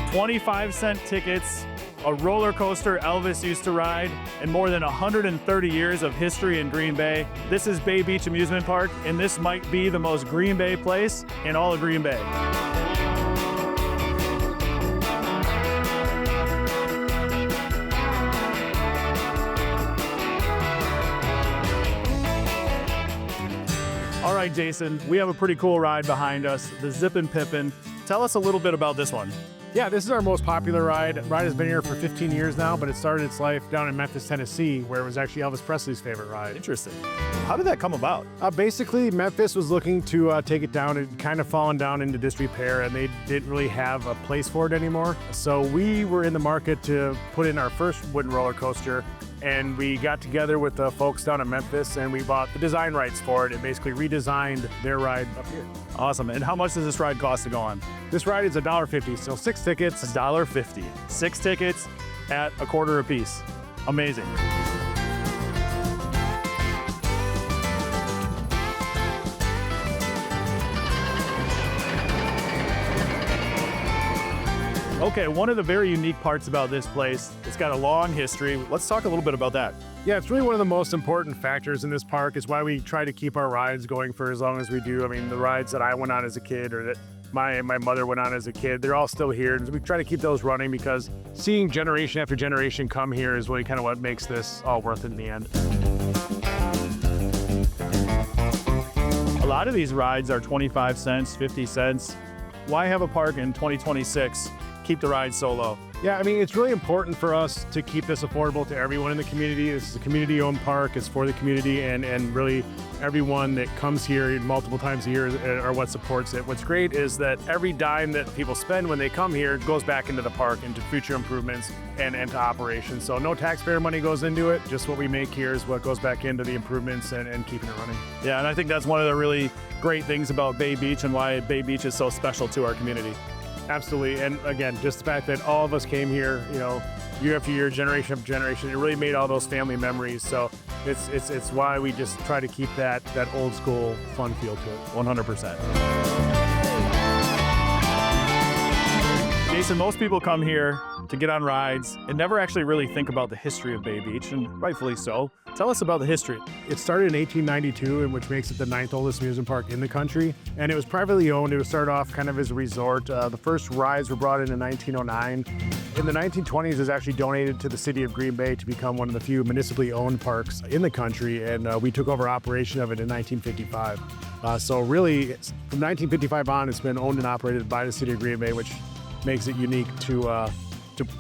25-cent tickets, a roller coaster Elvis used to ride, and more than 130 years of history in Green Bay. This is Bay Beach Amusement Park, and this might be the most Green Bay place in all of Green Bay. All right, Jason, we have a pretty cool ride behind us, the Zippin Pippin. Tell us a little bit about this one. Yeah, this is our most popular ride. The ride has been here for 15 years now, but it started its life down in Memphis, Tennessee, where it was actually Elvis Presley's favorite ride. Interesting. How did that come about? Basically, Memphis was looking to take it down. It had kind of fallen down into disrepair, and they didn't really have a place for it anymore. So we were in the market to put in our first wooden roller coaster, and we got together with the folks down in Memphis, and we bought the design rights for it and basically redesigned their ride up here. Awesome. And how much does this ride cost to go on? This ride is $1.50, so 6 tickets. $1.50. 6 tickets at a quarter a piece. Amazing. Okay, one of the very unique parts about this place, it's got a long history. Let's talk a little bit about that. Yeah, it's really one of the most important factors in this park. It's why we try to keep our rides going for as long as we do. I mean, the rides that I went on as a kid or that my mother went on as a kid, they're all still here. And we try to keep those running because seeing generation after generation come here is really kind of what makes this all worth it in the end. A lot of these rides are 25 cents, 50 cents. Why have a park in 2026 keep the ride so low? Yeah, I mean, it's really important for us to keep this affordable to everyone in the community. This is a community-owned park. It's for the community, and really everyone that comes here multiple times a year are what supports it. What's great is that every dime that people spend when they come here goes back into the park, into future improvements and to operations. So no taxpayer money goes into it. Just what we make here is what goes back into the improvements and keeping it running. Yeah, and I think that's one of the really great things about Bay Beach and why Bay Beach is so special to our community. Absolutely, and again, just the fact that all of us came here, you know, year after year, generation after generation, it really made all those family memories. So it's why we just try to keep that old school fun feel to it. 100%. Jason, most people come here to get on rides and never actually really think about the history of Bay Beach, and rightfully so. Tell us about the history. It started in 1892, which makes it the 9th oldest amusement park in the country. And it was privately owned. It was started off kind of as a resort. The first rides were brought in 1909. In the 1920s, it was actually donated to the city of Green Bay to become one of the few municipally owned parks in the country. And we took over operation of it in 1955. So really, from 1955 on, it's been owned and operated by the city of Green Bay, which makes it unique to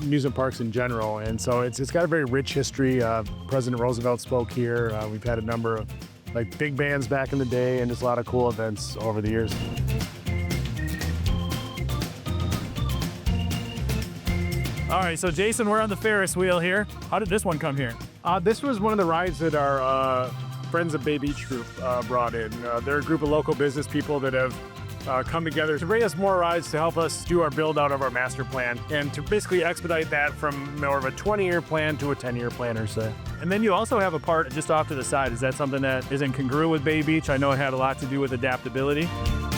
amusement parks in general. And so it's got a very rich history. President Roosevelt spoke here. We've had a number of big bands back in the day, and there's a lot of cool events over the years. All right, so Jason, we're on the Ferris wheel here. How did this one come here? This was one of the rides that our Friends of Bay Beach group brought in. They're a group of local business people that have come together to bring us more rides to help us do our build out of our master plan and to basically expedite that from more of a 20-year plan to a 10-year plan or so. And then you also have a part just off to the side. Is that something that is incongruent with Bay Beach? I know it had a lot to do with adaptability.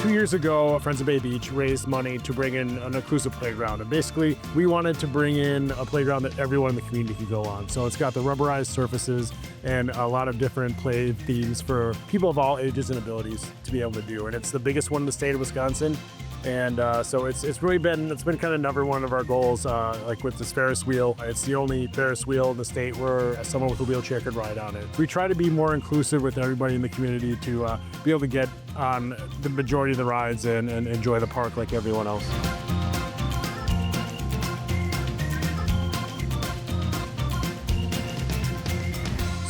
2 years ago, Friends of Bay Beach raised money to bring in an inclusive playground. And basically, we wanted to bring in a playground that everyone in the community could go on. So it's got the rubberized surfaces and a lot of different play themes for people of all ages and abilities to be able to do. And it's the biggest one in the state of Wisconsin. And so it's been kind of number one of our goals, like with this Ferris wheel. It's the only Ferris wheel in the state where someone with a wheelchair could ride on it. We try to be more inclusive with everybody in the community to be able to get on the majority of the rides and enjoy the park like everyone else.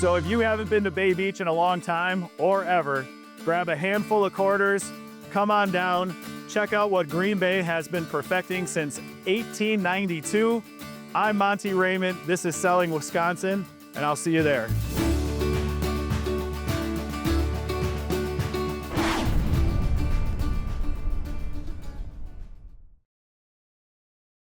So if you haven't been to Bay Beach in a long time or ever, grab a handful of quarters, come on down, check out what Green Bay has been perfecting since 1892. I'm Monte Reyment. This is Selling Wisconsin, and I'll see you there.